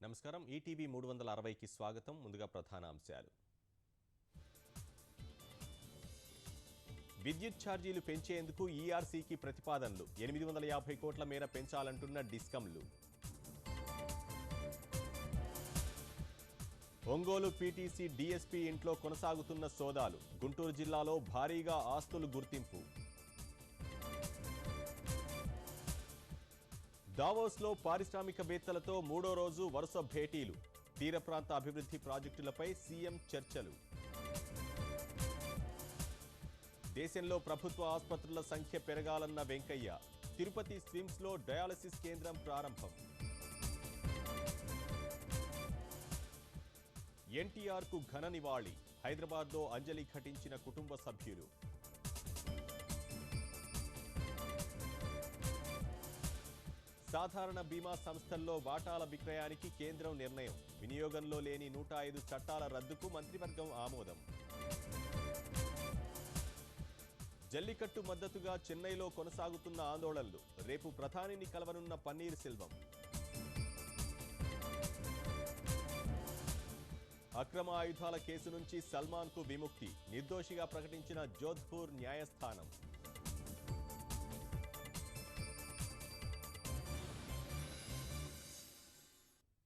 నమస్కారం ఈటీవీ 360కి స్వాగతం. ముందుగా ప్రధాన అంశాలు. విద్యుత్ ఛార్జీలు పెంచేందుకు ఈఆర్సీకి ప్రతిపాదనలు 850 కోట్ల మేర పెంచాలంటున్న డిస్కంలు. ఒంగోలు పీటీసీ డీఎస్పీ ఇంట్లో కొనసాగుతున్న సోదాలు. గుంటూరు జిల్లాలో భారీగా ఆస్తులు గుర్తింపు. దావోస్లో పారిశ్రామికవేత్తలతో మూడో రోజు వరుస భేటీలు. తీర ప్రాంత అభివృద్ధి ప్రాజెక్టులపై సీఎం చర్చలు. దేశంలో ప్రభుత్వ ఆసుపత్రుల సంఖ్య పెరగాలన్న వెంకయ్య. తిరుపతి స్విమ్స్లో డయాలసిస్ కేంద్రం ప్రారంభం. ఎన్టీఆర్కు ఘన నివాళి. హైదరాబాద్లో అంజలి ఘటించిన కుటుంబ సభ్యులు. సాధారణ బీమా సంస్థల్లో వాటాల విక్రయానికి కేంద్రం నిర్ణయం. వినియోగంలో లేని 105 చట్టాల రద్దుకు మంత్రివర్గం ఆమోదం. జల్లికట్టు మద్దతుగా చెన్నైలో కొనసాగుతున్న ఆందోళనలు. రేపు ప్రధానిని కలవనున్న పన్నీర్ సెల్వం. అక్రమ ఆయుధాల కేసు నుంచి సల్మాన్కు విముక్తి. నిర్దోషిగా ప్రకటించిన జోధ్పూర్ న్యాయస్థానం.